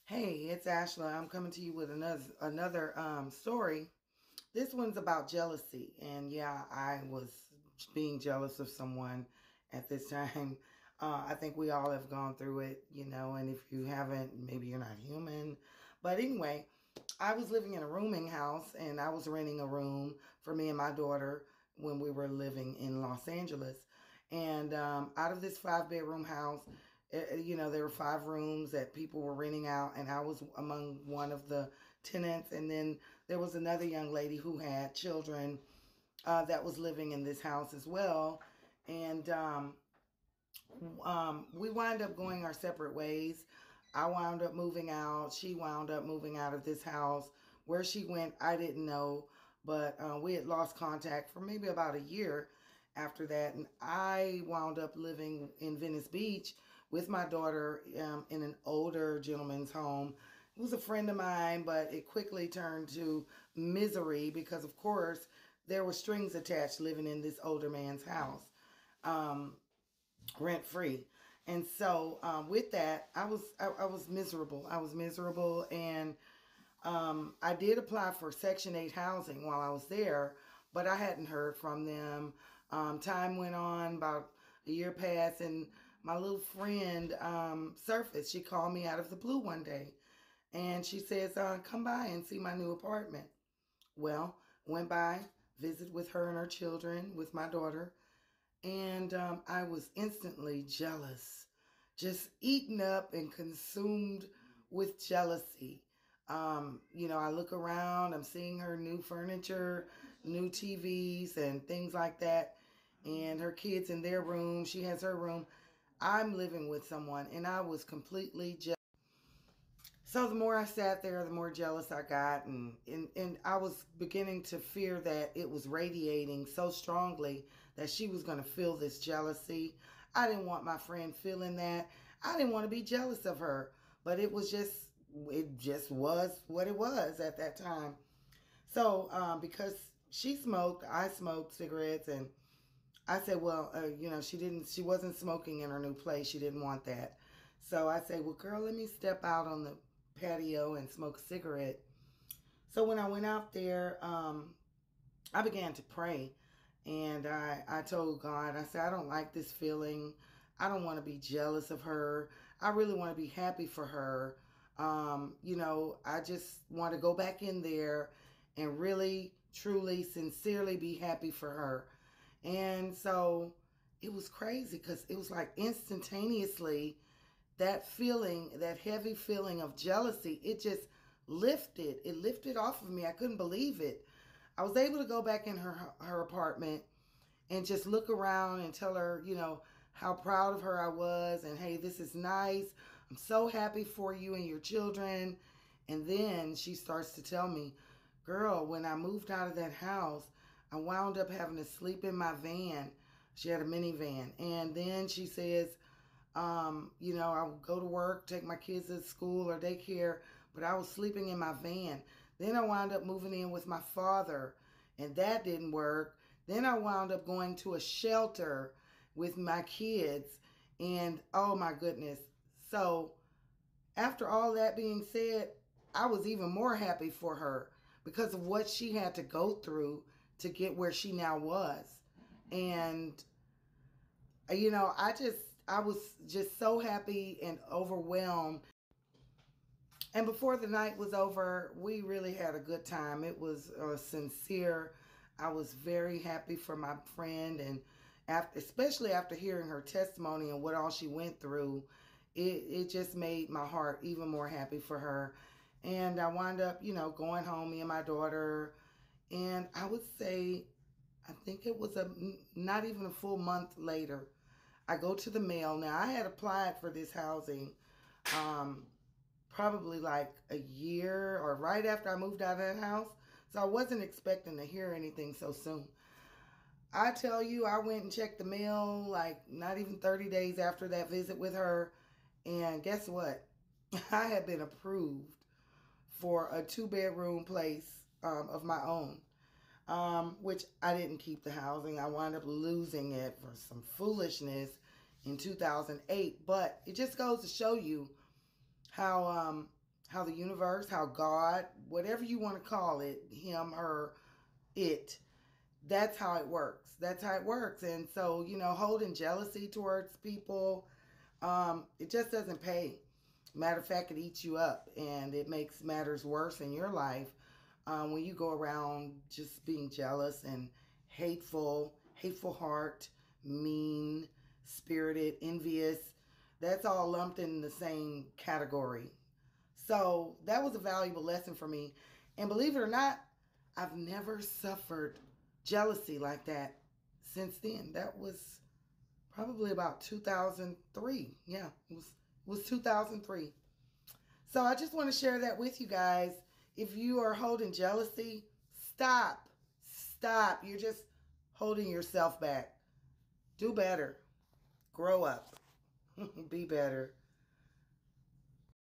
Hey, it's Ashla. I'm coming to you with another story. This one's about jealousy, and yeah, I was being jealous of someone at this time. I think we all have gone through it, and if you haven't, maybe you're not human. But anyway, I was living in a rooming house, and I was renting a room for me and my daughter when we were living in Los Angeles. And out of this five-bedroom house, there were five rooms that people were renting out, and I was among one of the tenants. And then there was another young lady who had children that was living in this house as well. And we wound up going our separate ways. I wound up moving out. She wound up moving out of this house. Where she went, I didn't know, but we had lost contact for maybe about a year after that. And I wound up living in Venice Beach with my daughter in an older gentleman's home. He was a friend of mine, but it quickly turned to misery because, of course, there were strings attached living in this older man's house. Rent free. And so with that, I was miserable. I was miserable, and I did apply for Section 8 housing while I was there, but I hadn't heard from them. Time went on, about a year passed, and my little friend surfaced. She called me out of the blue one day, and she says, "Come by and see my new apartment." Well, went by, visited with her and her children, with my daughter. And I was instantly jealous, just eaten up and consumed with jealousy. I look around, I'm seeing her new furniture, new TVs, and things like that. And her kids in their room, she has her room. I'm living with someone, and I was completely jealous. So the more I sat there, the more jealous I got, and I was beginning to fear that it was radiating so strongly that she was going to feel this jealousy. I didn't want my friend feeling that. I didn't want to be jealous of her, but it just was what it was at that time. So because she smoked, I smoked cigarettes, and I said, well, she wasn't smoking in her new place. She didn't want that. So I said, well, girl, let me step out on the patio and smoke a cigarette. So when I went out there, I began to pray. And I told God, I said, I don't like this feeling. I don't want to be jealous of her. I really want to be happy for her. I just want to go back in there and really, truly, sincerely be happy for her. And so it was crazy because it was like instantaneously that feeling, that heavy feeling of jealousy, it just lifted. It lifted off of me. I couldn't believe it. I was able to go back in her apartment and just look around and tell her, how proud of her I was, and hey, this is nice. I'm so happy for you and your children. And then she starts to tell me, girl, when I moved out of that house, I wound up having to sleep in my van. She had a minivan. And then she says, I would go to work, take my kids to school or daycare, but I was sleeping in my van. Then I wound up moving in with my father, and that didn't work. Then I wound up going to a shelter with my kids, and oh my goodness. So after all that being said, I was even more happy for her because of what she had to go through to get where she now was. And I was just so happy and overwhelmed. And before the night was over, we really had a good time. It was sincere. I was very happy for my friend, and especially after hearing her testimony and what all she went through, it just made my heart even more happy for her. And I wound up, going home, me and my daughter, and I would say, I think it was not even a full month later, I go to the mail. Now, I had applied for this housing um, probably like a year or right after I moved out of that house. So I wasn't expecting to hear anything so soon. I tell you, I went and checked the mail like not even 30 days after that visit with her. And guess what? I had been approved for a two-bedroom place of my own, which I didn't keep the housing. I wound up losing it for some foolishness in 2008. But it just goes to show you how how the universe, how God, whatever you want to call it, him, her, it, that's how it works. That's how it works. And so, holding jealousy towards people, it just doesn't pay. Matter of fact, it eats you up and it makes matters worse in your life when you go around just being jealous and hateful heart, mean, spirited, envious. That's all lumped in the same category. So that was a valuable lesson for me. And believe it or not, I've never suffered jealousy like that since then. That was probably about 2003. Yeah, it was 2003. So I just want to share that with you guys. If you are holding jealousy, stop. Stop. You're just holding yourself back. Do better. Grow up. Be better.